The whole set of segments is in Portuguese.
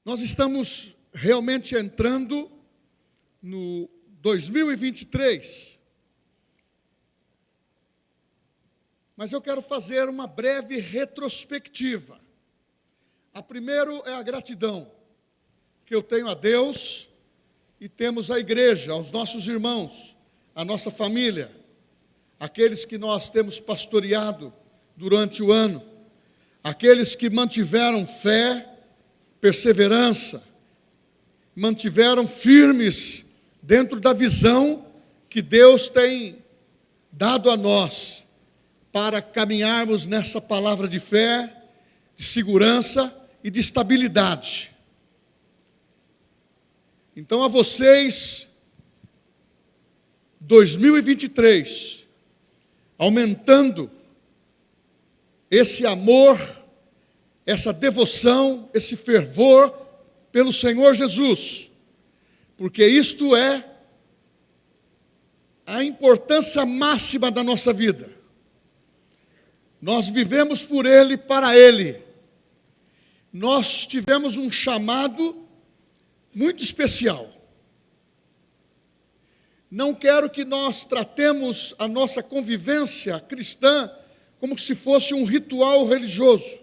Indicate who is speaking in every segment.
Speaker 1: Nós estamos realmente entrando no 2023. Mas eu quero fazer uma breve retrospectiva. A primeiro é a gratidão que eu tenho a Deus e temos à igreja, aos nossos irmãos, à nossa família, aqueles que nós temos pastoreado durante o ano, aqueles que mantiveram fé, perseverança, mantiveram firmes dentro da visão que Deus tem dado a nós para caminharmos nessa palavra de fé, de segurança e de estabilidade. Então, a vocês, 2023, aumentando esse amor, essa devoção, esse fervor pelo Senhor Jesus, porque isto é a importância máxima da nossa vida. Nós vivemos por Ele, para Ele. Nós tivemos um chamado muito especial. Não quero que nós tratemos a nossa convivência cristã como se fosse um ritual religioso.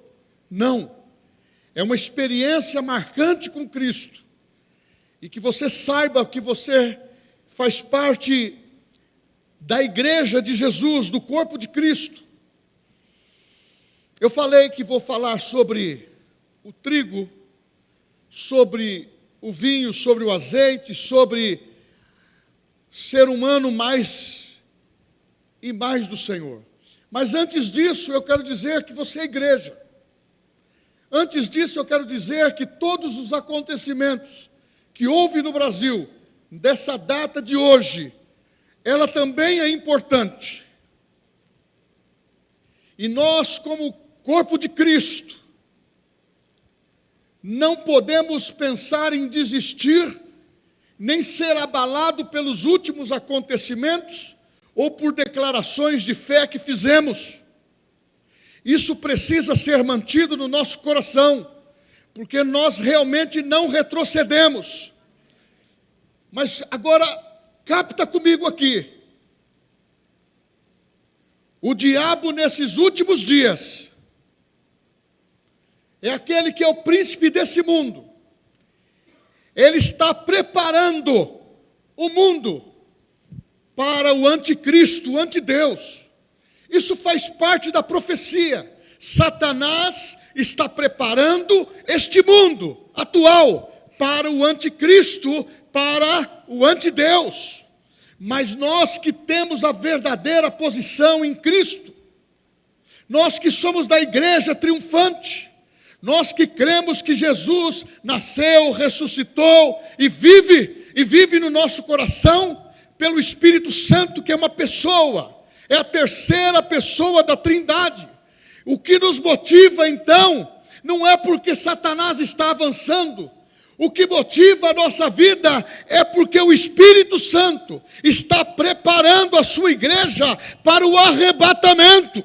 Speaker 1: Não. É uma experiência marcante com Cristo. E que você saiba que você faz parte da igreja de Jesus, do corpo de Cristo. Eu falei que vou falar sobre o trigo, sobre o vinho, sobre o azeite, sobre ser humano mais e mais do Senhor. Mas antes disso, eu quero dizer que você é igreja. Antes disso, eu quero dizer que todos os acontecimentos que houve no Brasil, dessa data de hoje, ela também é importante. E nós, como corpo de Cristo, não podemos pensar em desistir, nem ser abalado pelos últimos acontecimentos ou por declarações de fé que fizemos. Isso precisa ser mantido no nosso coração, porque nós realmente não retrocedemos. Mas agora, capta comigo aqui. O diabo, nesses últimos dias, é aquele que é o príncipe desse mundo. Ele está preparando o mundo para o anticristo, o antideus. Isso faz parte da profecia. Satanás está preparando este mundo atual para o anticristo, para o antideus. Mas nós que temos a verdadeira posição em Cristo, nós que somos da igreja triunfante, nós que cremos que Jesus nasceu, ressuscitou e vive no nosso coração pelo Espírito Santo, que é uma pessoa, é a terceira pessoa da Trindade. O que nos motiva então, não é porque Satanás está avançando. O que motiva a nossa vida é porque o Espírito Santo está preparando a sua igreja para o arrebatamento.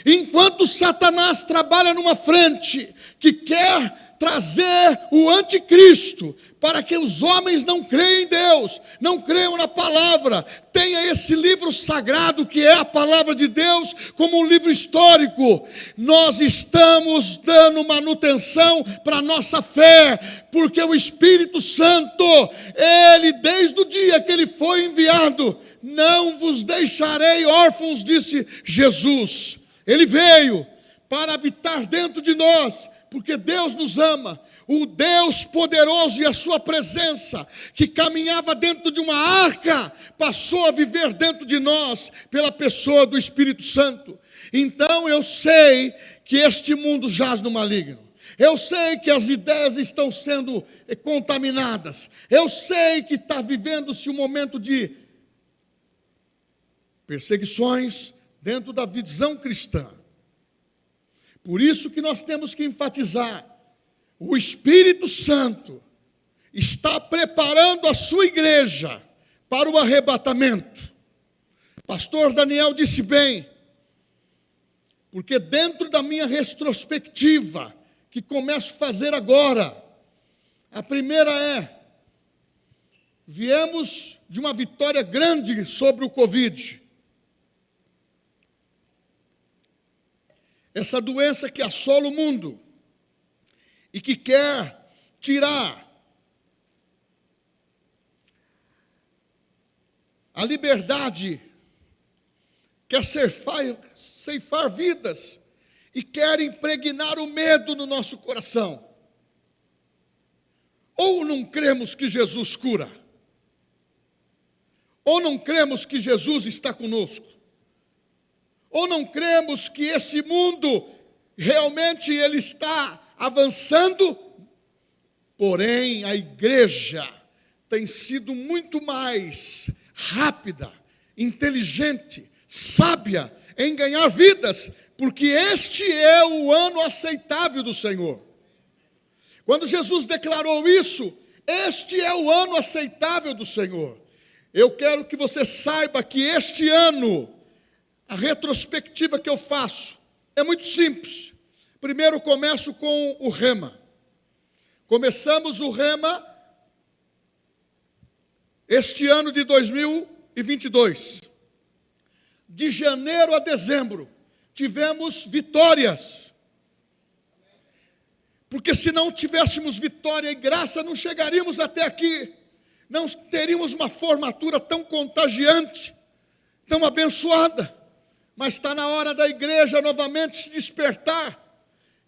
Speaker 1: Enquanto Satanás trabalha numa frente que quer trazer o anticristo, para que os homens não creiam em Deus, não creiam na palavra, tenha esse livro sagrado que é a palavra de Deus como um livro histórico. Nós estamos dando manutenção para a nossa fé, porque o Espírito Santo, Ele desde o dia que Ele foi enviado, não vos deixarei órfãos, disse Jesus. Ele veio para habitar dentro de nós, porque Deus nos ama. O Deus poderoso e a sua presença, que caminhava dentro de uma arca, passou a viver dentro de nós, pela pessoa do Espírito Santo. Então eu sei que este mundo jaz no maligno. Eu sei que as ideias estão sendo contaminadas. Eu sei que está vivendo-se um momento de perseguições dentro da visão cristã. Por isso que nós temos que enfatizar: o Espírito Santo está preparando a sua igreja para o arrebatamento. Pastor Daniel disse bem, porque dentro da minha retrospectiva, que começo a fazer agora, A primeira é: viemos de uma vitória grande sobre o Covid. Essa doença que assola o mundo e que quer tirar a liberdade, quer ceifar vidas e quer impregnar o medo no nosso coração. Ou não cremos que Jesus cura, ou não cremos que Jesus está conosco, ou não cremos que esse mundo realmente ele está avançando, porém a igreja tem sido muito mais rápida, inteligente, sábia em ganhar vidas, porque este é o ano aceitável do Senhor. Quando Jesus declarou isso, este é o ano aceitável do Senhor. Eu quero que você saiba que este ano, a retrospectiva que eu faço é muito simples. Primeiro começo com o Rema. Começamos o Rema este ano de 2022. De janeiro a dezembro, tivemos vitórias. Porque se não tivéssemos vitória e graça, não chegaríamos até aqui. Não teríamos uma formatura tão contagiante, tão abençoada. Mas está na hora da igreja novamente se despertar,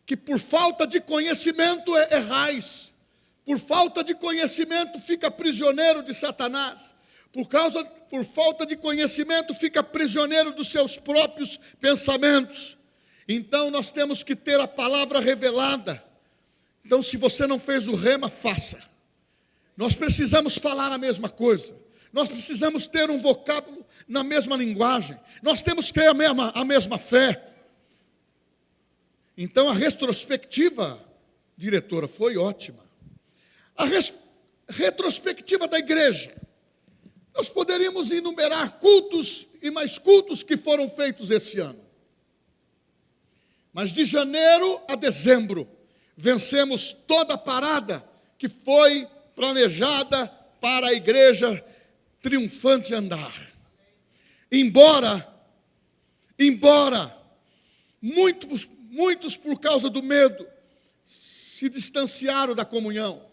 Speaker 1: que por falta de conhecimento errais, por falta de conhecimento fica prisioneiro de Satanás, por falta de conhecimento fica prisioneiro dos seus próprios pensamentos. Então nós temos que ter a palavra revelada. Então se você não fez o Rema, faça. Nós precisamos falar a mesma coisa. Nós precisamos ter um vocábulo na mesma linguagem. Nós temos que ter a mesma fé. Então a retrospectiva, diretora, foi ótima. A retrospectiva da igreja. Nós poderíamos enumerar cultos e mais cultos que foram feitos esse ano. Mas de janeiro a dezembro, vencemos toda a parada que foi planejada para a igreja triunfante andar. Embora muitos por causa do medo se distanciaram da comunhão.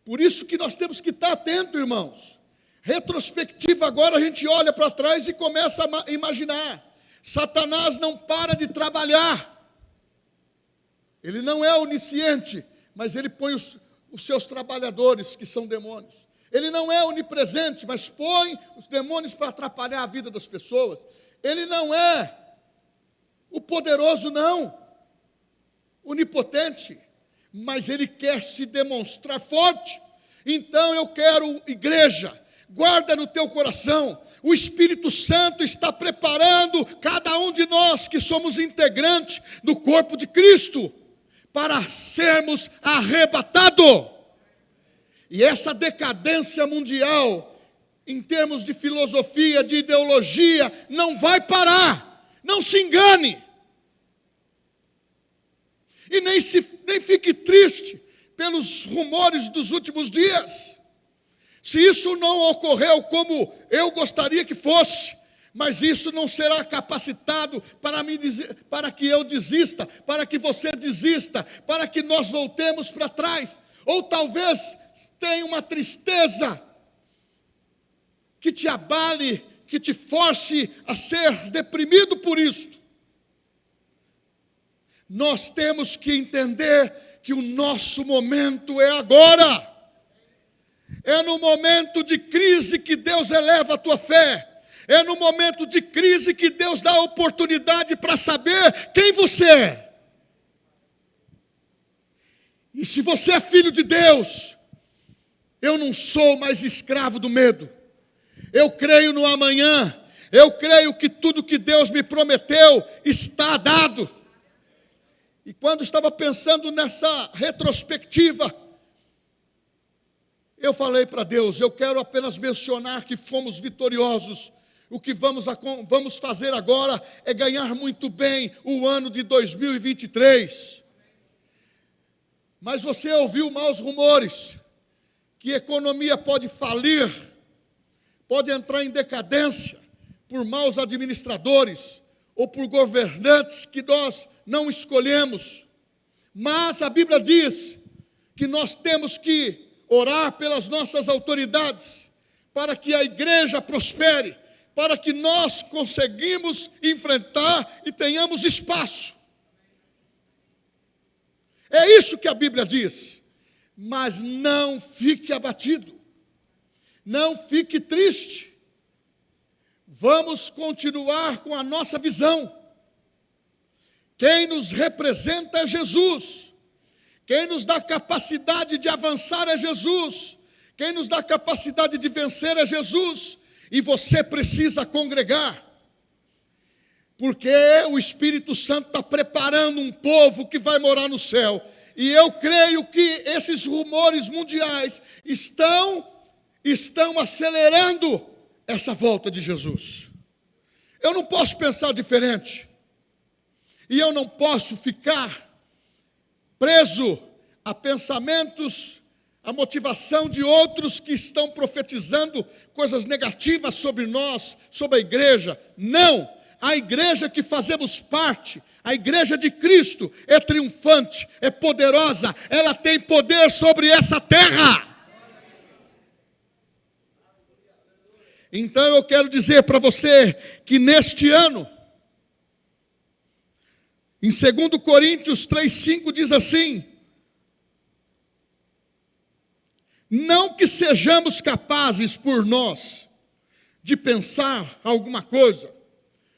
Speaker 1: Por isso que nós temos que estar atentos, irmãos. Retrospectiva, agora a gente olha para trás e começa a imaginar. Satanás não para de trabalhar. Ele não é onisciente, mas ele põe os seus trabalhadores, que são demônios. Ele não é onipresente, mas põe os demônios para atrapalhar a vida das pessoas. Ele não é o poderoso, não, onipotente, mas ele quer se demonstrar forte. Então eu quero, igreja, guarda no teu coração, o Espírito Santo está preparando cada um de nós que somos integrantes do corpo de Cristo, para sermos arrebatados. E essa decadência mundial, em termos de filosofia, de ideologia, não vai parar. Não se engane. E nem fique triste pelos rumores dos últimos dias. Se isso não ocorreu como eu gostaria que fosse, mas isso não será capacitado para que eu desista, para que você desista, para que nós voltemos para trás. Ou talvez tenha uma tristeza que te abale, que te force a ser deprimido por isso. Nós temos que entender que o nosso momento é agora. É no momento de crise que Deus eleva a tua fé. É no momento de crise que Deus dá a oportunidade para saber quem você é. E se você é filho de Deus, eu não sou mais escravo do medo. Eu creio no amanhã. Eu creio que tudo que Deus me prometeu está dado. E quando estava pensando nessa retrospectiva, eu falei para Deus, eu quero apenas mencionar que fomos vitoriosos. O que vamos fazer agora é ganhar muito bem o ano de 2023. Mas você ouviu maus rumores, que a economia pode falir, pode entrar em decadência por maus administradores ou por governantes que nós não escolhemos. Mas a Bíblia diz que nós temos que orar pelas nossas autoridades, para que a igreja prospere, para que nós conseguimos enfrentar e tenhamos espaço. É isso que a Bíblia diz. Mas não fique abatido, não fique triste. Vamos continuar com a nossa visão. Quem nos representa é Jesus. Quem nos dá capacidade de avançar é Jesus. Quem nos dá capacidade de vencer é Jesus. E você precisa congregar. Porque o Espírito Santo está preparando um povo que vai morar no céu. E eu creio que esses rumores mundiais estão acelerando essa volta de Jesus. Eu não posso pensar diferente. E eu não posso ficar preso a pensamentos, a motivação de outros que estão profetizando coisas negativas sobre nós, sobre a igreja. Não! A igreja que fazemos parte, a igreja de Cristo, é triunfante, é poderosa, ela tem poder sobre essa terra. Então eu quero dizer para você que neste ano, em 2 Coríntios 3,5 diz assim: não que sejamos capazes por nós de pensar alguma coisa,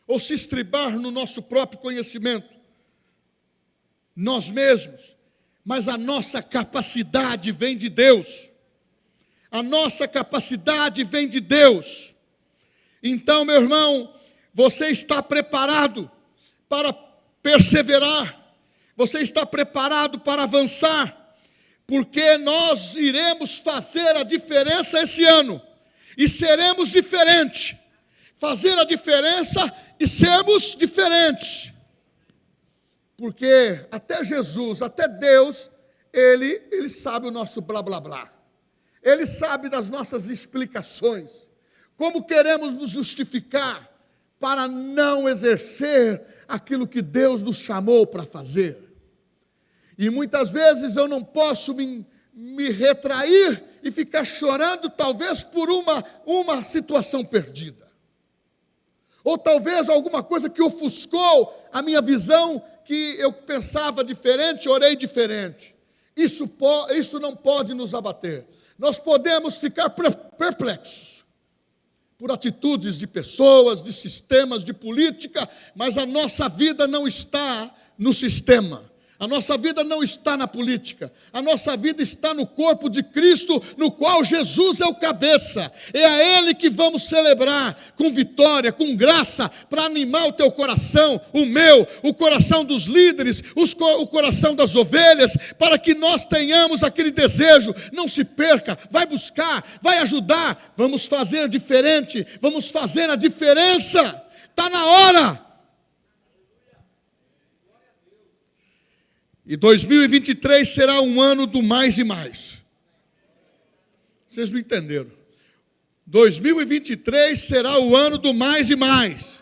Speaker 1: ou se estribar no nosso próprio conhecimento, nós mesmos, mas a nossa capacidade vem de Deus. A nossa capacidade vem de Deus. Então, meu irmão, você está preparado para perseverar, você está preparado para avançar, porque nós iremos fazer a diferença esse ano, e seremos diferentes, fazer a diferença e sermos diferentes, porque até Jesus, até Deus, Ele sabe o nosso blá blá blá, Ele sabe das nossas explicações, como queremos nos justificar para não exercer aquilo que Deus nos chamou para fazer. E muitas vezes eu não posso me retrair e ficar chorando, talvez por uma situação perdida. Ou talvez alguma coisa que ofuscou a minha visão, que eu pensava diferente, orei diferente. Isso não pode nos abater. Nós podemos ficar perplexos por atitudes de pessoas, de sistemas, de política, mas a nossa vida não está no sistema. A nossa vida não está na política, a nossa vida está no corpo de Cristo, no qual Jesus é o cabeça. É a Ele que vamos celebrar com vitória, com graça, para animar o teu coração, o meu, o coração dos líderes, o coração das ovelhas, para que nós tenhamos aquele desejo. Não se perca, vai buscar, vai ajudar, vamos fazer diferente, vamos fazer a diferença. Está na hora. E 2023 será um ano do mais e mais. Vocês não entenderam. 2023 será o ano do mais e mais.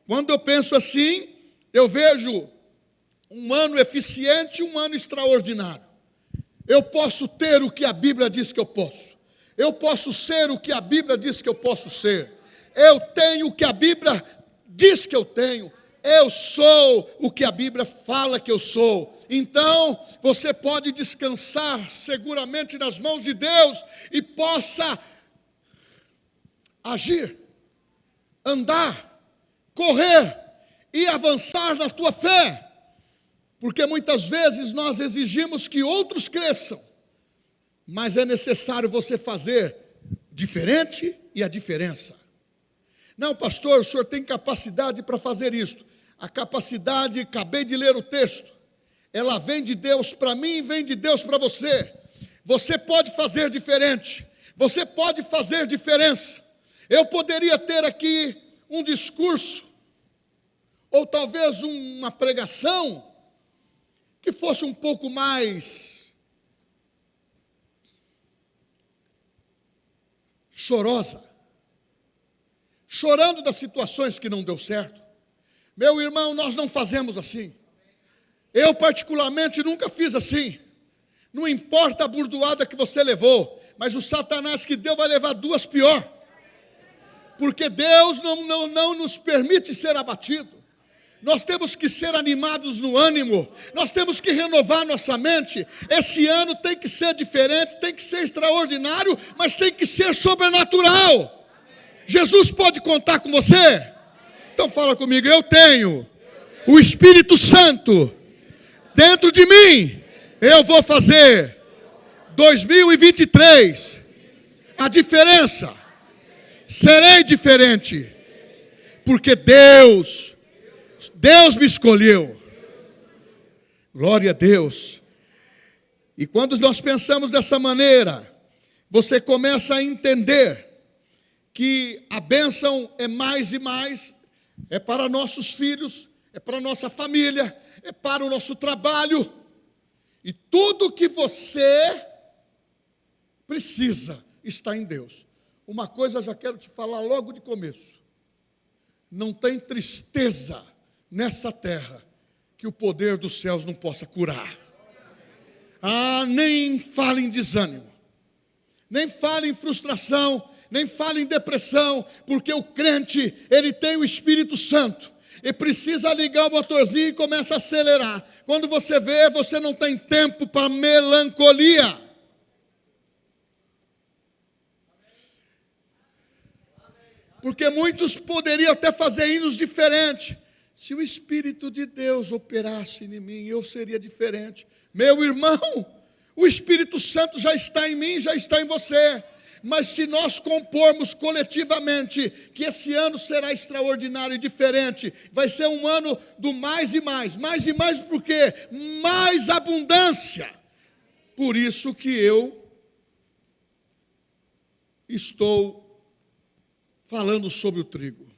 Speaker 1: Quando eu penso assim, eu vejo um ano eficiente e um ano extraordinário. Eu posso ter o que a Bíblia diz que eu posso. Eu posso ser o que a Bíblia diz que eu posso ser. Eu tenho o que a Bíblia diz que eu tenho. Eu sou o que a Bíblia fala que eu sou. Então, você pode descansar seguramente nas mãos de Deus e possa agir, andar, correr e avançar na tua fé. Porque muitas vezes nós exigimos que outros cresçam, mas é necessário você fazer diferente e a diferença. Não, pastor, o senhor tem capacidade para fazer isto. A capacidade, acabei de ler o texto, ela vem de Deus para mim e vem de Deus para você. Você pode fazer diferente, você pode fazer diferença. Eu poderia ter aqui um discurso, ou talvez uma pregação, que fosse um pouco mais chorosa, chorando das situações que não deu certo. Meu irmão, nós não fazemos assim. Eu particularmente nunca fiz assim. Não importa a burdoada que você levou, mas o Satanás que deu vai levar duas pior. Porque Deus não nos permite ser abatido. Nós temos que ser animados no ânimo, nós temos que renovar nossa mente. Esse ano tem que ser diferente, tem que ser extraordinário, mas tem que ser sobrenatural. Jesus pode contar com você? Então fala comigo, eu tenho o Espírito Santo dentro de mim. Eu vou fazer 2023 a diferença. Serei diferente, porque Deus me escolheu. Glória a Deus. E quando nós pensamos dessa maneira, você começa a entender que a bênção é mais e mais, é para nossos filhos, é para nossa família, é para o nosso trabalho. E tudo que você precisa está em Deus. Uma coisa eu já quero te falar logo de começo. Não tem tristeza nessa terra que o poder dos céus não possa curar. Nem fale em desânimo, nem fale em frustração, nem fale em depressão, porque o crente, ele tem o Espírito Santo, e precisa ligar o motorzinho e começa a acelerar. Quando você vê, você não tem tempo para melancolia. Porque muitos poderiam até fazer hinos diferentes. Se o Espírito de Deus operasse em mim, eu seria diferente. Meu irmão, o Espírito Santo já está em mim, já está em você. Mas se nós compormos coletivamente que esse ano será extraordinário e diferente, vai ser um ano do mais e mais por quê? Mais abundância. Por isso que eu estou falando sobre o trigo.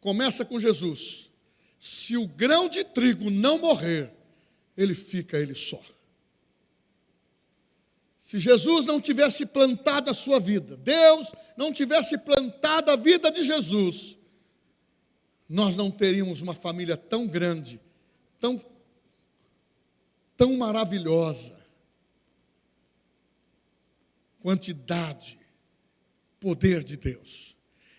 Speaker 1: Começa com Jesus. Se o grão de trigo não morrer, ele fica ele só. Se Jesus não tivesse plantado a sua vida, Deus não tivesse plantado a vida de Jesus, nós não teríamos uma família tão grande, tão maravilhosa. Quantidade, poder de Deus.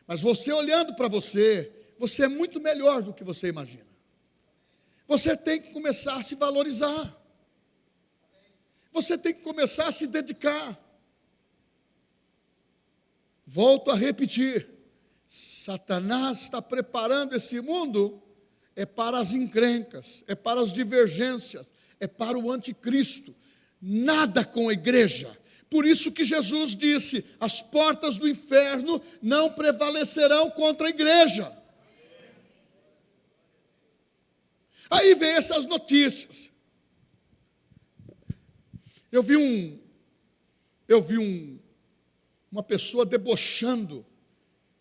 Speaker 1: Mas você olhando para você, você é muito melhor do que você imagina. Você tem que começar a se valorizar. Você tem que começar a se dedicar. Volto a repetir. Satanás está preparando esse mundo para as encrencas, para as divergências, para o anticristo. Nada com a igreja. Por isso que Jesus disse, as portas do inferno não prevalecerão contra a igreja. Aí vem essas notícias. Eu vi uma pessoa debochando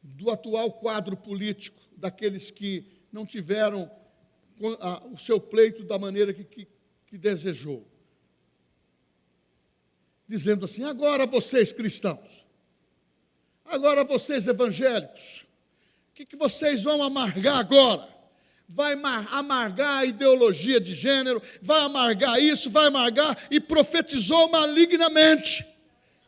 Speaker 1: do atual quadro político, daqueles que não tiveram o seu pleito da maneira que desejou. Dizendo assim, agora vocês cristãos, agora vocês evangélicos, o que vocês vão amargar agora? Vai amargar a ideologia de gênero, vai amargar isso, vai amargar, e profetizou malignamente.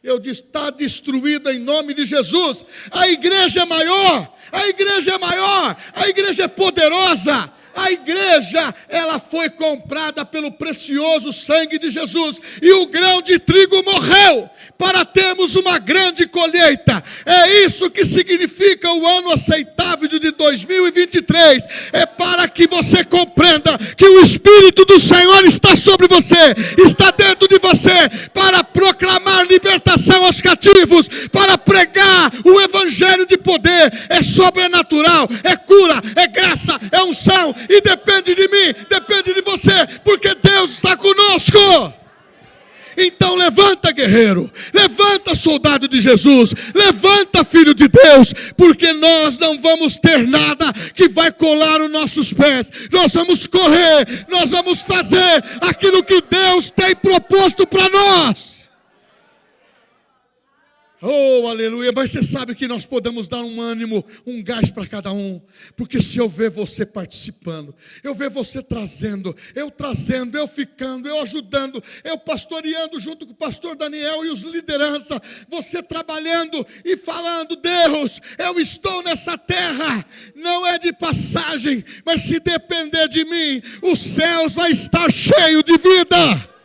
Speaker 1: Eu disse, está destruída em nome de Jesus. A igreja é maior, a igreja é maior, a igreja é poderosa. A igreja, ela foi comprada pelo precioso sangue de Jesus. E o grão de trigo morreu para termos uma grande colheita. É isso que significa o ano aceitável de 2023. É para que você compreenda que o Espírito do Senhor está sobre você, está dentro de você, para proclamar libertação aos cativos, para pregar o evangelho de poder. É sobrenatural, é cura, é graça, é unção. E depende de mim, depende de você, porque Deus está conosco. Então levanta, guerreiro, levanta, soldado de Jesus, levanta, filho de Deus, porque nós não vamos ter nada que vai colar os nossos pés. Nós vamos correr, nós vamos fazer aquilo que Deus tem proposto para nós. Oh, aleluia, mas você sabe que nós podemos dar um ânimo, um gás para cada um, porque se eu ver você participando, eu ver você trazendo, eu ficando, eu ajudando, eu pastoreando junto com o pastor Daniel e os lideranças, você trabalhando e falando, Deus, eu estou nessa terra, não é de passagem, mas se depender de mim, os céus vai estar cheio de vida.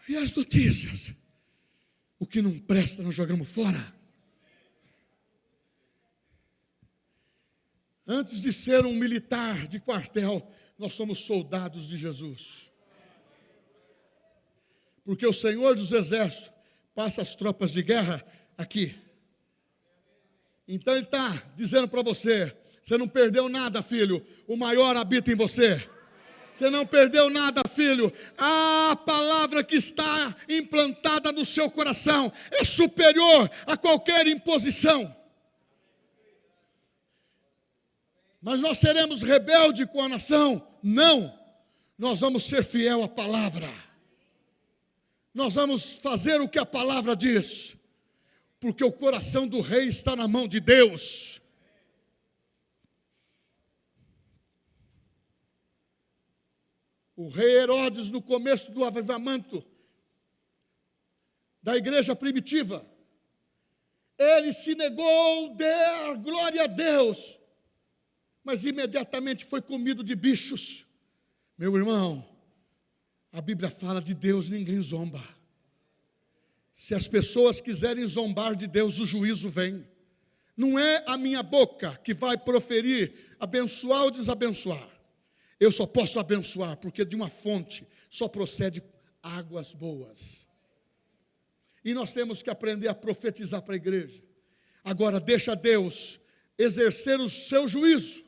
Speaker 1: E as notícias? O que não presta nós jogamos fora. Antes de ser um militar de quartel, nós somos soldados de Jesus. Porque o Senhor dos Exércitos passa as tropas de guerra aqui. Então Ele está dizendo para você, você não perdeu nada, filho, o maior habita em você. Você não perdeu nada, filho. A palavra que está implantada no seu coração é superior a qualquer imposição. Mas nós seremos rebeldes com a nação? Não. Nós vamos ser fiel à palavra. Nós vamos fazer o que a palavra diz. Porque o coração do rei está na mão de Deus. O rei Herodes, no começo do avivamento da igreja primitiva, ele se negou a dar glória a Deus, mas imediatamente foi comido de bichos. Meu irmão, a Bíblia fala de Deus, ninguém zomba. Se as pessoas quiserem zombar de Deus, o juízo vem. Não é a minha boca que vai proferir, abençoar ou desabençoar. Eu só posso abençoar, porque de uma fonte só procede águas boas. E nós temos que aprender a profetizar para a igreja. Agora, deixa Deus exercer o seu juízo,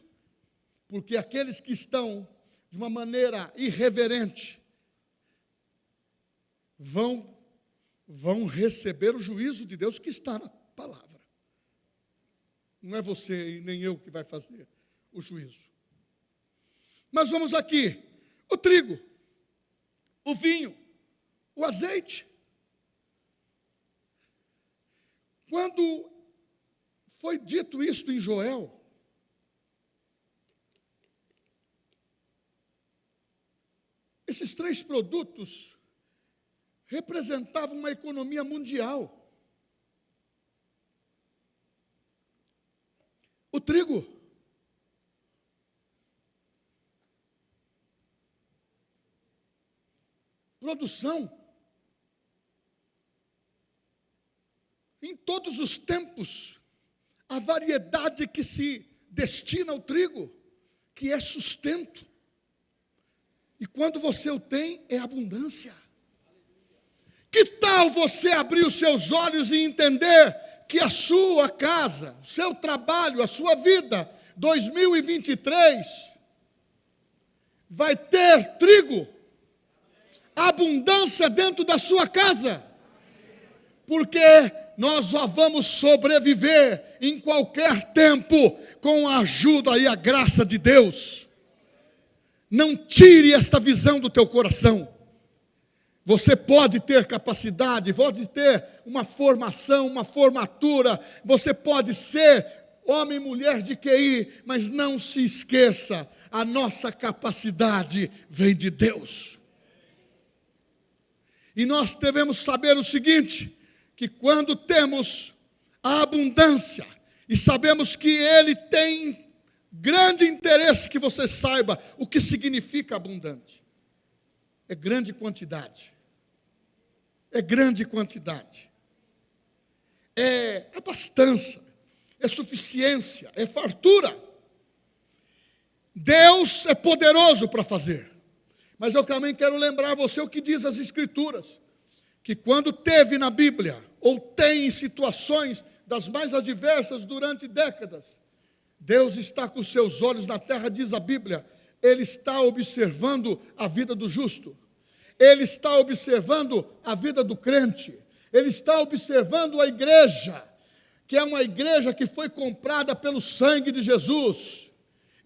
Speaker 1: porque aqueles que estão de uma maneira irreverente vão receber o juízo de Deus que está na palavra. Não é você e nem eu que vai fazer o juízo. Mas vamos aqui, o trigo, o vinho, o azeite. Quando foi dito isto em Joel, esses três produtos representavam uma economia mundial. O trigo, produção, em todos os tempos, a variedade que se destina ao trigo, que é sustento, e quando você o tem, é abundância. Que tal você abrir os seus olhos e entender que a sua casa, o seu trabalho, a sua vida, 2023, vai ter trigo, abundância dentro da sua casa, porque nós só vamos sobreviver em qualquer tempo com a ajuda e a graça de Deus. Não tire esta visão do teu coração. Você pode ter capacidade, pode ter uma formação, uma formatura, você pode ser homem e mulher de QI, mas não se esqueça, a nossa capacidade vem de Deus. E nós devemos saber o seguinte, que quando temos a abundância, e sabemos que Ele tem grande interesse que você saiba o que significa abundante. É grande quantidade. É grande quantidade. É abastança, é suficiência, é fartura. Deus é poderoso para fazer. Mas eu também quero lembrar você o que diz as Escrituras, que quando teve na Bíblia, ou tem em situações das mais adversas durante décadas, Deus está com os seus olhos na terra, diz a Bíblia, ele está observando a vida do justo, ele está observando a vida do crente, ele está observando a igreja, que é uma igreja que foi comprada pelo sangue de Jesus.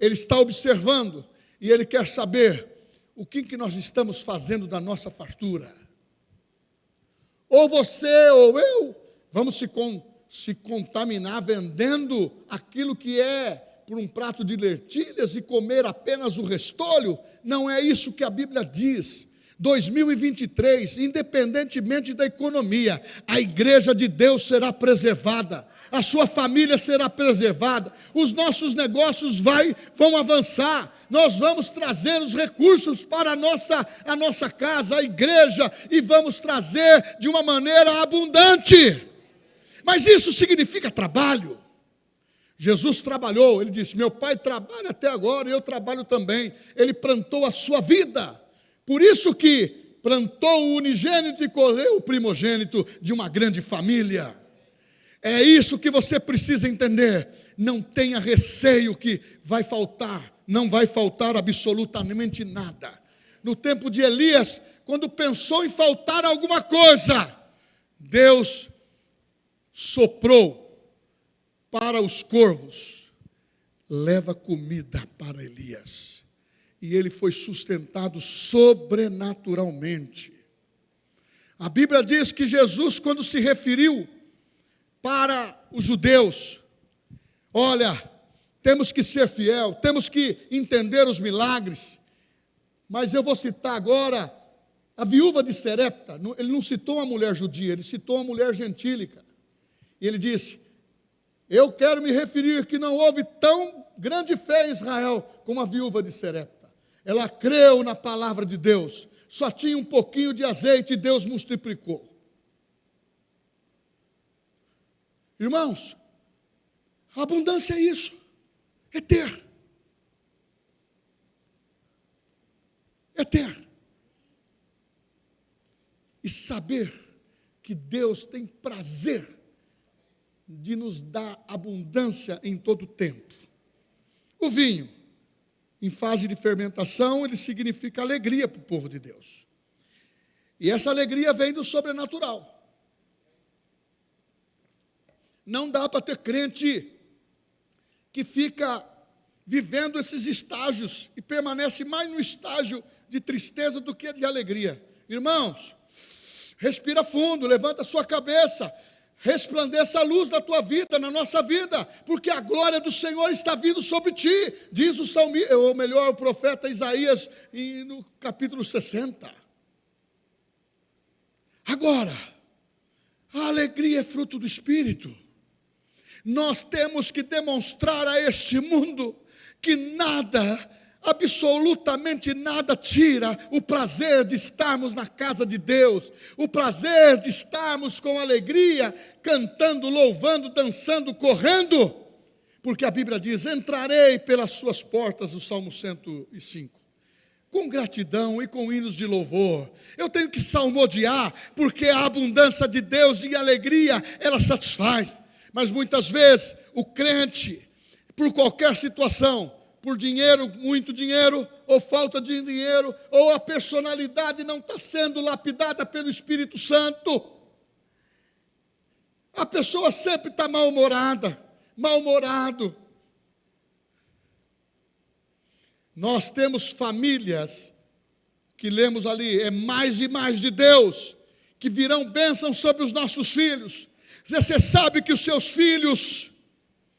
Speaker 1: Ele está observando e ele quer saber o que nós estamos fazendo da nossa fartura. Ou você ou eu vamos se contaminar vendendo aquilo que é por um prato de lentilhas e comer apenas o restolho. Não é isso que a Bíblia diz. 2023, independentemente da economia, a igreja de Deus será preservada, a sua família será preservada, os nossos negócios vão avançar, nós vamos trazer os recursos para a nossa casa, a igreja, e vamos trazer de uma maneira abundante. Mas isso significa trabalho. Jesus trabalhou, ele disse: meu pai trabalha até agora e eu trabalho também. Ele plantou a sua vida. Por isso que plantou o unigênito e colheu o primogênito de uma grande família. É isso que você precisa entender. Não tenha receio que vai faltar, não vai faltar absolutamente nada. No tempo de Elias, quando pensou em faltar alguma coisa, Deus soprou para os corvos: leva comida para Elias. E ele foi sustentado sobrenaturalmente. A Bíblia diz que Jesus, quando se referiu para os judeus, olha, temos que ser fiel, temos que entender os milagres, mas eu vou citar agora a viúva de Serepta. Ele não citou uma mulher judia, ele citou uma mulher gentílica. E ele disse: eu quero me referir que não houve tão grande fé em Israel como a viúva de Serepta. Ela creu na palavra de Deus, só tinha um pouquinho de azeite e Deus multiplicou. Irmãos, a abundância é isso, é ter. É ter. E saber que Deus tem prazer de nos dar abundância em todo o tempo. O vinho, em fase de fermentação, ele significa alegria para o povo de Deus. E essa alegria vem do sobrenatural. Não dá para ter crente que fica vivendo esses estágios e permanece mais no estágio de tristeza do que de alegria. Irmãos, respira fundo, levanta a sua cabeça, resplandeça a luz da tua vida, na nossa vida, porque a glória do Senhor está vindo sobre ti, diz o salmista, ou melhor, o profeta Isaías, no capítulo 60. Agora, a alegria é fruto do Espírito. Nós temos que demonstrar a este mundo que nada, absolutamente nada tira o prazer de estarmos na casa de Deus, o prazer de estarmos com alegria, cantando, louvando, dançando, correndo, porque a Bíblia diz: entrarei pelas suas portas, o Salmo 105, com gratidão e com hinos de louvor. Eu tenho que salmodiar, porque a abundância de Deus e a alegria, ela satisfaz. Mas muitas vezes o crente, por qualquer situação, por dinheiro, muito dinheiro, ou falta de dinheiro, ou a personalidade não está sendo lapidada pelo Espírito Santo, a pessoa sempre está mal-humorada, mal-humorado. Nós temos famílias, que lemos ali, é mais e mais de Deus, que virão bênçãos sobre os nossos filhos. Você sabe que os seus filhos,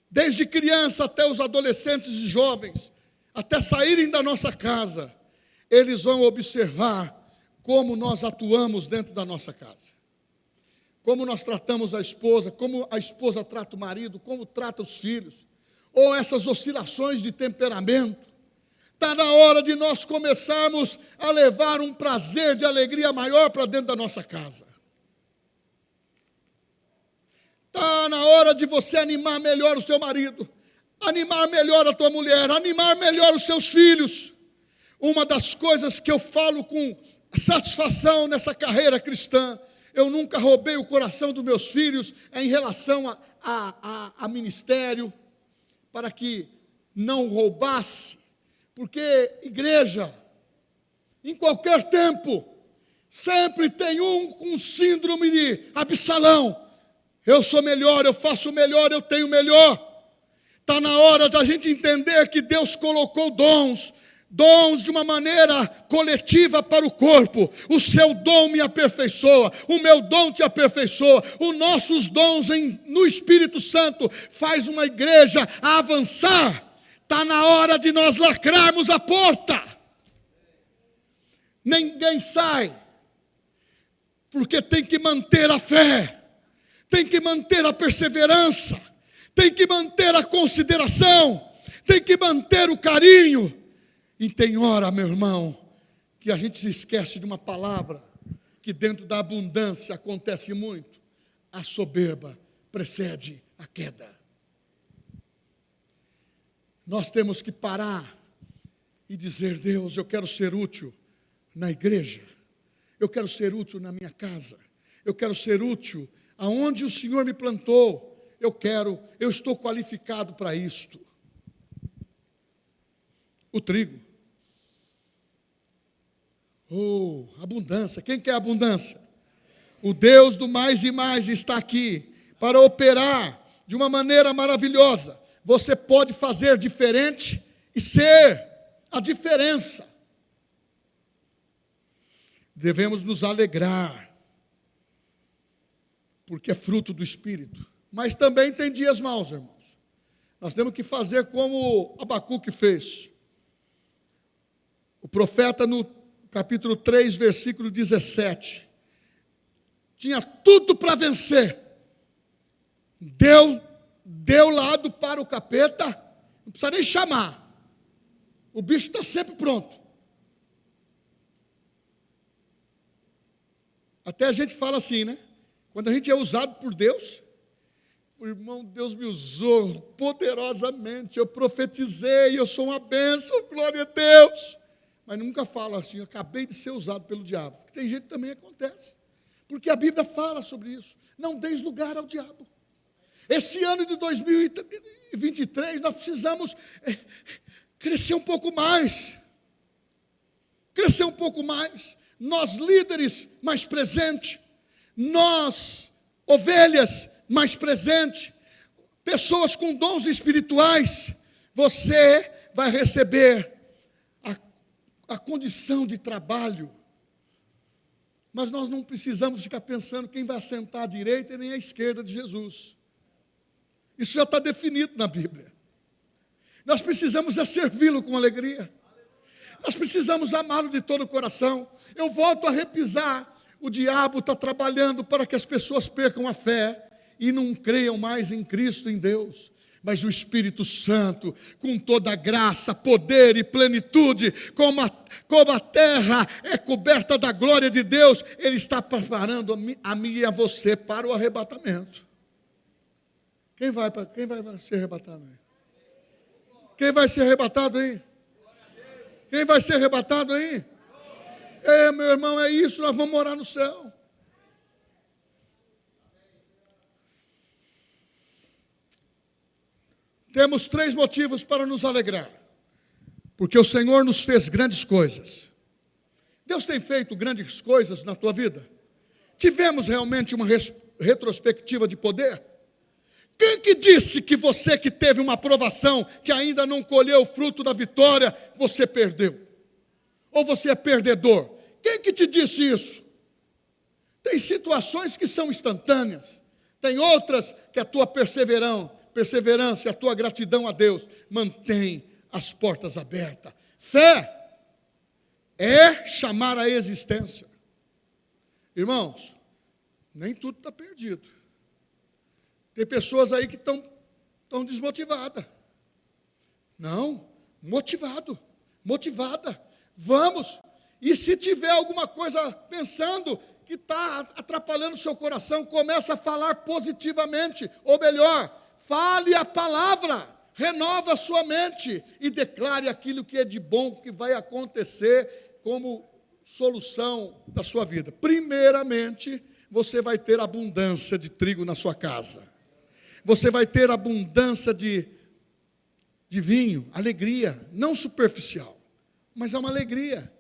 Speaker 1: desde criança até os adolescentes e jovens, até saírem da nossa casa, eles vão observar como nós atuamos dentro da nossa casa. Como nós tratamos a esposa, como a esposa trata o marido, como trata os filhos, ou essas oscilações de temperamento. Está na hora de nós começarmos a levar um prazer de alegria maior para dentro da nossa casa. Está na hora de você animar melhor o seu marido, animar melhor a tua mulher, animar melhor os seus filhos. Uma das coisas que eu falo com satisfação nessa carreira cristã, eu nunca roubei o coração dos meus filhos em relação a ministério, para que não roubasse, Porque igreja, em qualquer tempo, sempre tem um com síndrome de Absalão. Eu sou melhor, eu faço melhor, eu tenho melhor. Está na hora da gente entender que Deus colocou dons de uma maneira coletiva para o corpo. O seu dom me aperfeiçoa, o meu dom te aperfeiçoa, os nossos dons no Espírito Santo faz uma igreja avançar. Está na hora de nós lacrarmos a porta. Ninguém sai, porque tem que manter a fé, tem que manter a perseverança, tem que manter a consideração, tem que manter o carinho. E tem hora, meu irmão, que a gente se esquece de uma palavra, que dentro da abundância acontece muito. A soberba precede a queda. Nós temos que parar e dizer: Deus, eu quero ser útil na igreja, eu quero ser útil na minha casa, eu quero ser útil aonde o Senhor me plantou, eu estou qualificado para isto. O trigo. Oh, abundância. Quem quer abundância? O Deus do mais e mais está aqui para operar de uma maneira maravilhosa. Você pode fazer diferente e ser a diferença. Devemos nos alegrar, porque é fruto do Espírito. Mas também tem dias maus, irmãos. Nós temos que fazer como Abacuque fez. O profeta no capítulo 3, versículo 17. Tinha tudo para vencer. Deu lado para o capeta, não precisa nem chamar. O bicho está sempre pronto. Até a gente fala assim, né? Quando a gente é usado por Deus, o irmão, Deus me usou poderosamente, eu profetizei, eu sou uma bênção, glória a Deus. Mas nunca fala assim, eu acabei de ser usado pelo diabo. Tem gente que também acontece. Porque a Bíblia fala sobre isso. Não deis lugar ao diabo. Esse ano de 2023, nós precisamos crescer um pouco mais. Crescer um pouco mais. Nós líderes, mais presente. Nós, ovelhas, mais presente. Pessoas com dons espirituais. Você vai receber a condição de trabalho. Mas nós não precisamos ficar pensando quem vai sentar à direita e nem à esquerda de Jesus. Isso já está definido na Bíblia. Nós precisamos servi-lo com alegria. Nós precisamos amá-lo de todo o coração. Eu volto a repisar. O diabo está trabalhando para que as pessoas percam a fé e não creiam mais em Cristo, em Deus. Mas o Espírito Santo, com toda a graça, poder e plenitude, como a terra é coberta da glória de Deus, Ele está preparando a mim e a você para o arrebatamento. Quem vai ser arrebatado aí? Quem vai ser arrebatado aí? Quem vai ser arrebatado aí? Meu irmão, é isso, nós vamos morar no céu. Temos 3 motivos para nos alegrar. Porque o Senhor nos fez grandes coisas. Deus tem feito grandes coisas na tua vida? Tivemos realmente uma retrospectiva de poder? Quem que disse que você que teve uma aprovação, que ainda não colheu o fruto da vitória, você perdeu? Ou você é perdedor? Quem que te disse isso? Tem situações que são instantâneas. Tem outras que a tua perseverança e a tua gratidão a Deus mantém as portas abertas. Fé é chamar a existência. Irmãos, nem tudo está perdido. Tem pessoas aí que estão desmotivadas. Não, motivada. Vamos. E se tiver alguma coisa pensando que está atrapalhando o seu coração, começa a falar positivamente, ou melhor, fale a palavra, renova a sua mente e declare aquilo que é de bom que vai acontecer como solução da sua vida. Primeiramente, você vai ter abundância de trigo na sua casa. Você vai ter abundância de vinho, alegria, não superficial. mas é uma alegria.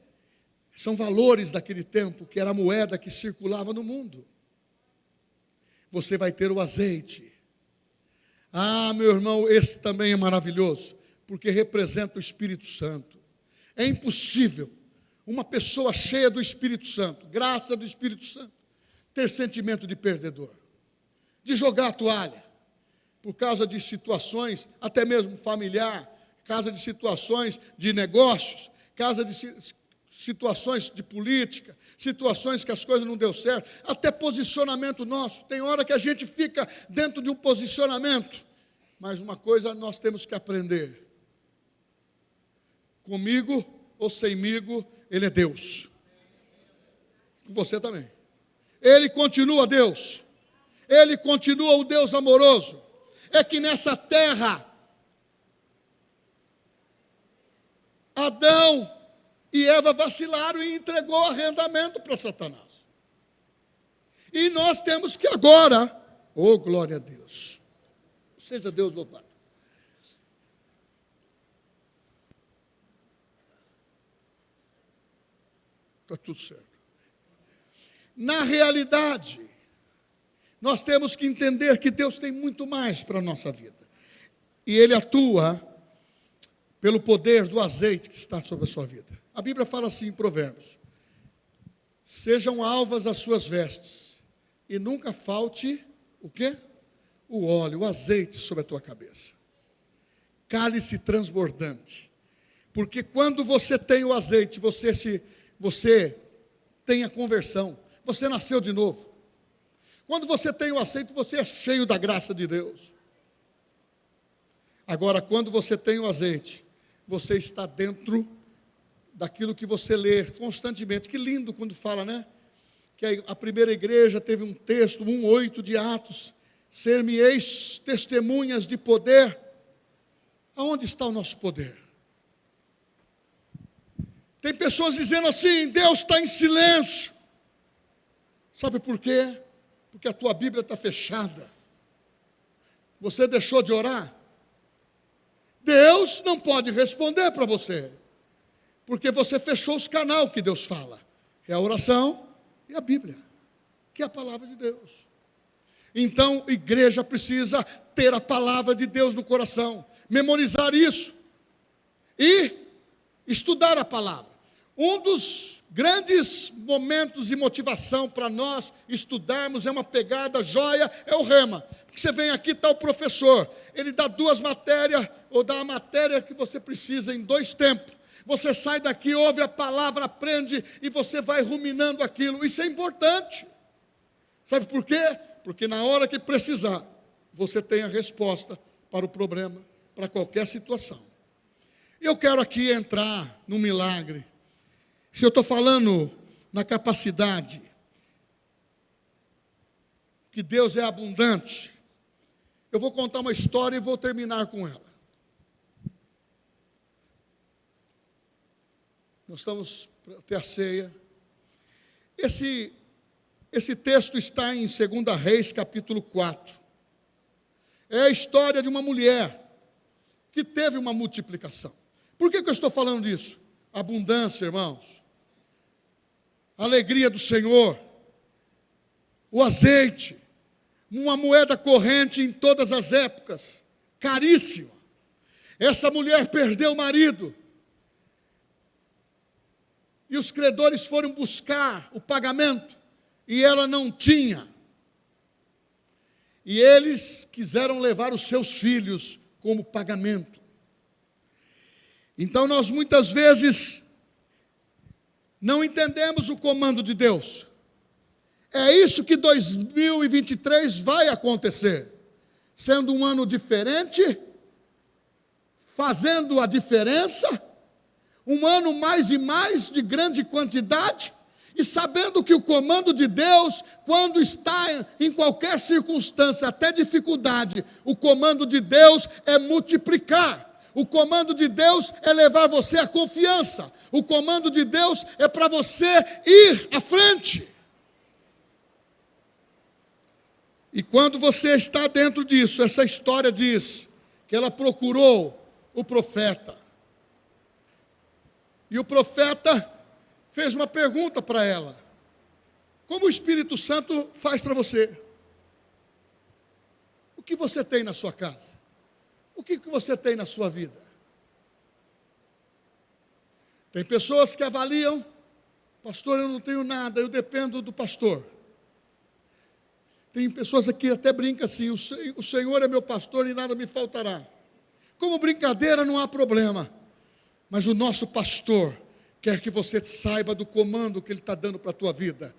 Speaker 1: São valores daquele tempo, que era a moeda que circulava no mundo. Você vai ter o azeite. Ah, meu irmão, esse também é maravilhoso, porque representa o Espírito Santo. É impossível uma pessoa cheia do Espírito Santo, graça do Espírito Santo, ter sentimento de perdedor, de jogar a toalha, por causa de situações, até mesmo familiar, causa de situações de negócios, causa de situações de política, situações que as coisas não deu certo, até posicionamento nosso. Tem hora que a gente fica dentro de um posicionamento, mas uma coisa nós temos que aprender: comigo ou semigo, Ele é Deus. Com você também. Ele continua Deus. Ele continua o Deus amoroso. É que nessa terra, Adão e Eva vacilaram e entregou arrendamento para Satanás. E nós temos que agora, oh glória a Deus, seja Deus louvado. Está tudo certo. Na realidade, nós temos que entender que Deus tem muito mais para a nossa vida. E Ele atua pelo poder do azeite que está sobre a sua vida. A Bíblia fala assim em Provérbios: sejam alvas as suas vestes, e nunca falte o quê? O óleo, o azeite sobre a tua cabeça. Cálice transbordante. Porque quando você tem o azeite, você tem a conversão, você nasceu de novo. Quando você tem o azeite, você é cheio da graça de Deus. Agora, quando você tem o azeite, você está dentro daquilo que você lê constantemente. Que lindo quando fala, né? Que a primeira igreja teve um texto, 1:8 de Atos: ser-me-eis testemunhas de poder. Aonde está o nosso poder? Tem pessoas dizendo assim: Deus está em silêncio. Sabe por quê? Porque a tua Bíblia está fechada. Você deixou de orar? Deus não pode responder para você, porque você fechou os canais que Deus fala. É a oração e a Bíblia, que é a palavra de Deus. Então, a igreja precisa ter a palavra de Deus no coração, memorizar isso e estudar a palavra. Um dos grandes momentos de motivação para nós estudarmos é uma pegada joia, é o rema. Porque você vem aqui, está o professor, ele dá 2 matérias, ou dá a matéria que você precisa em 2 tempos. Você sai daqui, ouve a palavra, aprende, e você vai ruminando aquilo. Isso é importante. Sabe por quê? Porque na hora que precisar, você tem a resposta para o problema, para qualquer situação. Eu quero aqui entrar no milagre. Se eu estou falando na capacidade, que Deus é abundante, eu vou contar uma história e vou terminar com ela. Nós estamos para ter a ceia. Esse texto está em 2 Reis, capítulo 4. É a história de uma mulher que teve uma multiplicação. Por que eu estou falando disso? Abundância, irmãos. Alegria do Senhor. O azeite. Uma moeda corrente em todas as épocas. Caríssima. Essa mulher perdeu o marido. E os credores foram buscar o pagamento. E ela não tinha. E eles quiseram levar os seus filhos como pagamento. Então nós muitas vezes não entendemos o comando de Deus. É isso que 2023 vai acontecer. Sendo um ano diferente, fazendo a diferença, um ano mais e mais de grande quantidade, e sabendo que o comando de Deus, quando está em qualquer circunstância, até dificuldade, o comando de Deus é multiplicar. O comando de Deus é levar você à confiança. O comando de Deus é para você ir à frente. E quando você está dentro disso, essa história diz que ela procurou o profeta. E o profeta fez uma pergunta para ela: como o Espírito Santo faz para você? O que você tem na sua casa? O que você tem na sua vida? Tem pessoas que avaliam: pastor, eu não tenho nada, eu dependo do pastor. Tem pessoas aqui que até brincam assim: o Senhor é meu pastor e nada me faltará. Como brincadeira não há problema, mas o nosso pastor quer que você saiba do comando que Ele está dando para a tua vida.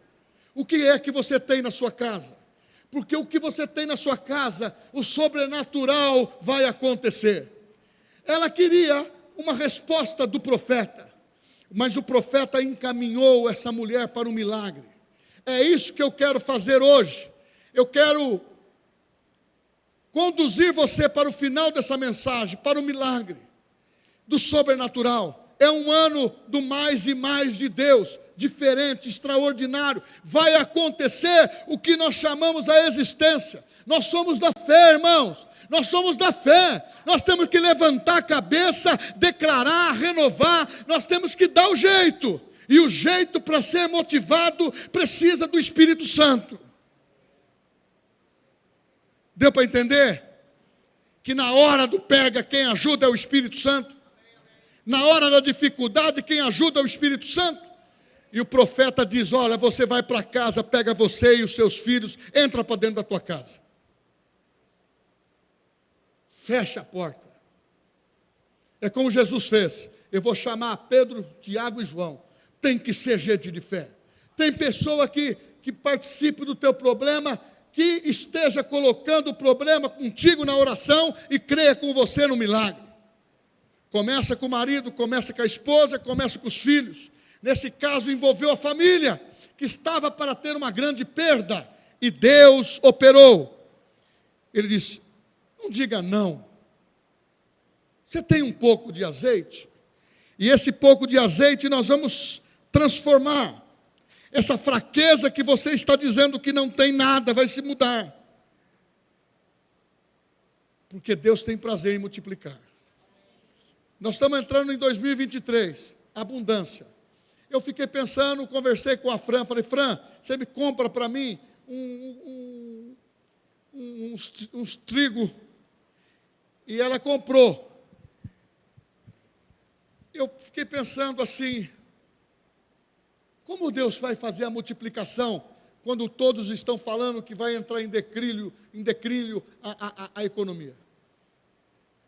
Speaker 1: O que é que você tem na sua casa? Porque o que você tem na sua casa, o sobrenatural vai acontecer. Ela queria uma resposta do profeta, mas o profeta encaminhou essa mulher para o milagre. É isso que eu quero fazer hoje. Eu quero conduzir você para o final dessa mensagem, para o milagre do sobrenatural. É um ano do mais e mais de Deus, diferente, extraordinário. Vai acontecer o que nós chamamos a existência. Nós somos da fé, irmãos. Nós somos da fé. Nós temos que levantar a cabeça, declarar, renovar. Nós temos que dar o jeito. E o jeito para ser motivado precisa do Espírito Santo. Deu para entender? Que na hora do pega, quem ajuda é o Espírito Santo. Na hora da dificuldade, quem ajuda é o Espírito Santo. E o profeta diz: olha, você vai para casa, pega você e os seus filhos, entra para dentro da tua casa. Fecha a porta. É como Jesus fez. Eu vou chamar Pedro, Tiago e João. Tem que ser gente de fé. Tem pessoa que participe do teu problema, que esteja colocando o problema contigo na oração e creia com você no milagre. Começa com o marido, começa com a esposa, começa com os filhos. Nesse caso envolveu a família, que estava para ter uma grande perda, e Deus operou. Ele disse: não diga não. Você tem um pouco de azeite? E esse pouco de azeite nós vamos transformar. Essa fraqueza que você está dizendo que não tem nada, vai se mudar. Porque Deus tem prazer em multiplicar. Nós estamos entrando em 2023, abundância. Eu fiquei pensando, conversei com a Fran, falei: Fran, você me compra para mim uns trigo? E ela comprou. Eu fiquei pensando assim: como Deus vai fazer a multiplicação quando todos estão falando que vai entrar em declínio a economia?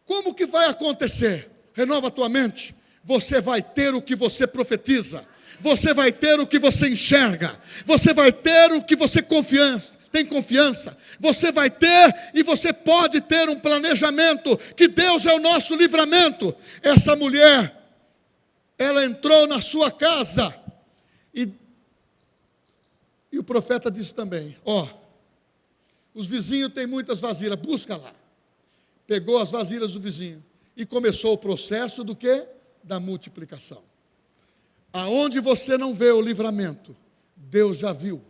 Speaker 1: Como que vai acontecer? Renova a tua mente. Você vai ter o que você profetiza. Você vai ter o que você enxerga. Você vai ter o que você tem confiança. Você vai ter e você pode ter um planejamento, que Deus é o nosso livramento. Essa mulher, ela entrou na sua casa e o profeta disse também: ó, os vizinhos têm muitas vasilhas, busca lá. Pegou as vasilhas do vizinho e começou o processo do quê? Da multiplicação. Aonde você não vê o livramento, Deus já viu.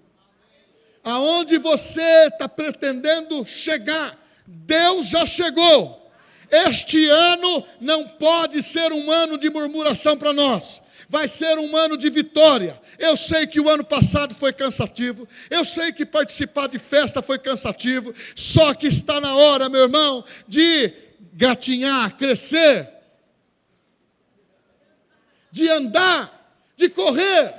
Speaker 1: Aonde você está pretendendo chegar, Deus já chegou. Este ano não pode ser um ano de murmuração para nós. Vai ser um ano de vitória. Eu sei que o ano passado foi cansativo. Eu sei que participar de festa foi cansativo. Só que está na hora, meu irmão, de gatinhar, crescer, de andar, de correr.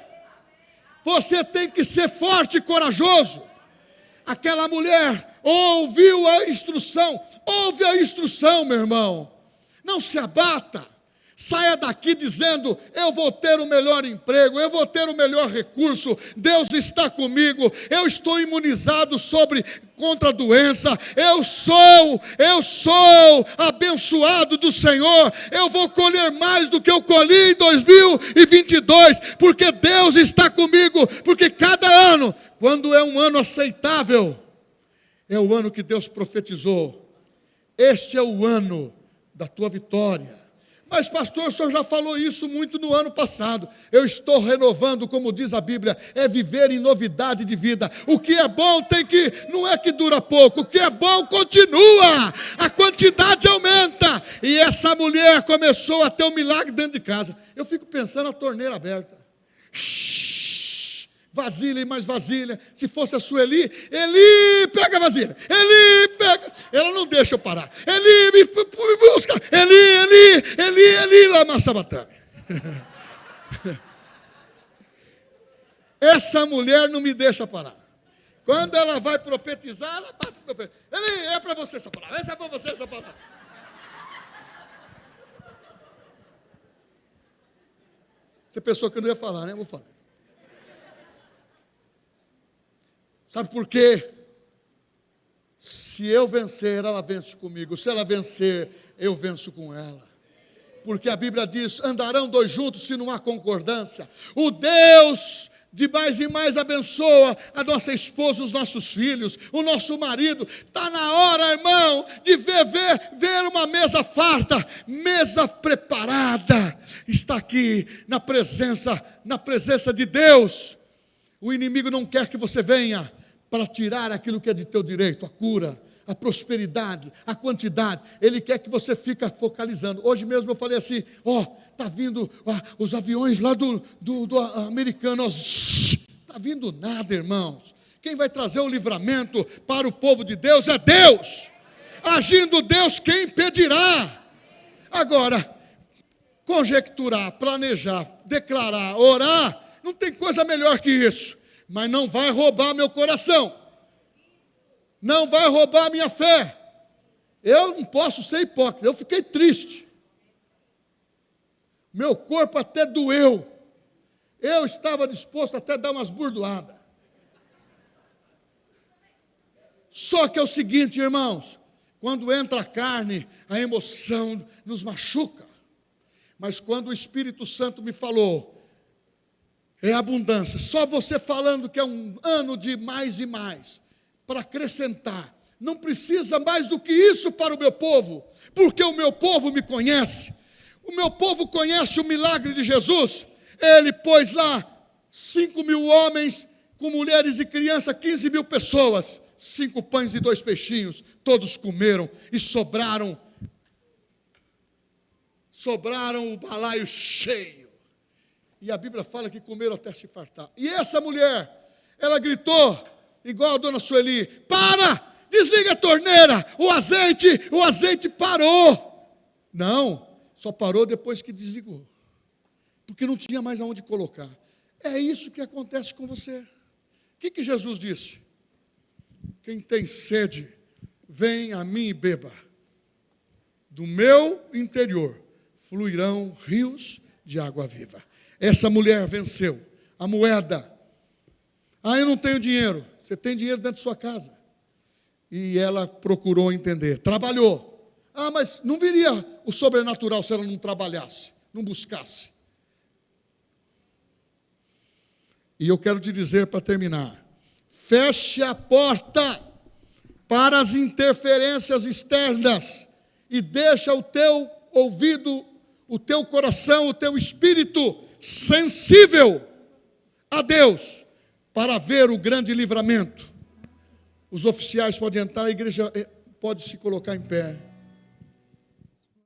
Speaker 1: Você tem que ser forte e corajoso. Aquela mulher ouviu a instrução. Ouve a instrução, meu irmão. Não se abata. Saia daqui dizendo: eu vou ter o melhor emprego, eu vou ter o melhor recurso, Deus está comigo, eu estou imunizado contra a doença, eu sou abençoado do Senhor, eu vou colher mais do que eu colhi em 2022, porque Deus está comigo, porque cada ano, quando é um ano aceitável, é o ano que Deus profetizou. Este é o ano da tua vitória. Mas pastor, o senhor já falou isso muito no ano passado. Eu estou renovando, como diz a Bíblia, é viver em novidade de vida. O que é bom não é que dura pouco, o que é bom continua, a quantidade aumenta. E essa mulher começou a ter um milagre dentro de casa. Eu fico pensando a torneira aberta. Vasilha e mais vasilha. Se fosse a Sueli, Eli, pega a vasilha. Eli, pega. Ela não deixa eu parar. Eli, me busca. Eli, lama sabatana. Essa mulher não me deixa parar. Quando ela vai profetizar, ela bate no meu pé. Eli, é para você essa palavra. Essa é para você essa palavra. Você pensou que eu não ia falar, né? Eu vou falar. Sabe por quê? Se eu vencer, ela vence comigo. Se ela vencer, eu venço com ela. Porque a Bíblia diz, andarão dois juntos se não há concordância. O Deus de mais e mais abençoa a nossa esposa, os nossos filhos, o nosso marido. Está na hora, irmão, de ver uma mesa farta, mesa preparada. Está aqui na presença de Deus. O inimigo não quer que você venha para tirar aquilo que é de teu direito, a cura, a prosperidade, a quantidade. Ele quer que você fique focalizando. Hoje mesmo eu falei assim, está vindo os aviões lá do americano, está vindo nada, irmãos. Quem vai trazer o livramento para o povo de Deus é Deus. Agindo Deus, quem impedirá? Agora, conjecturar, planejar, declarar, orar, não tem coisa melhor que isso. Mas não vai roubar meu coração. Não vai roubar minha fé. Eu não posso ser hipócrita. Eu fiquei triste. Meu corpo até doeu. Eu estava disposto até a dar umas burdoadas. Só que é o seguinte, irmãos. Quando entra a carne, a emoção nos machuca. Mas quando o Espírito Santo me falou, é abundância. Só você falando que é um ano de mais e mais, para acrescentar. Não precisa mais do que isso para o meu povo, porque o meu povo me conhece. O meu povo conhece o milagre de Jesus. Ele pôs lá 5.000 homens, com mulheres e crianças, 15.000 pessoas. 5 pães e 2 peixinhos, todos comeram e sobraram o balaio cheio. E a Bíblia fala que comeram até se fartar. E essa mulher, ela gritou, igual a dona Sueli, para, desliga a torneira, o azeite parou. Não, só parou depois que desligou. Porque não tinha mais aonde colocar. É isso que acontece com você. O que Jesus disse? Quem tem sede, vem a mim e beba. Do meu interior fluirão rios de água viva. Essa mulher venceu a moeda. Eu não tenho dinheiro. Você tem dinheiro dentro de sua casa. E ela procurou entender. Trabalhou. Mas não viria o sobrenatural se ela não trabalhasse, não buscasse. E eu quero te dizer para terminar. Feche a porta para as interferências externas e deixa o teu ouvido, o teu coração, o teu espírito sensível a Deus, para ver o grande livramento. Os oficiais podem entrar, a igreja pode se colocar em pé.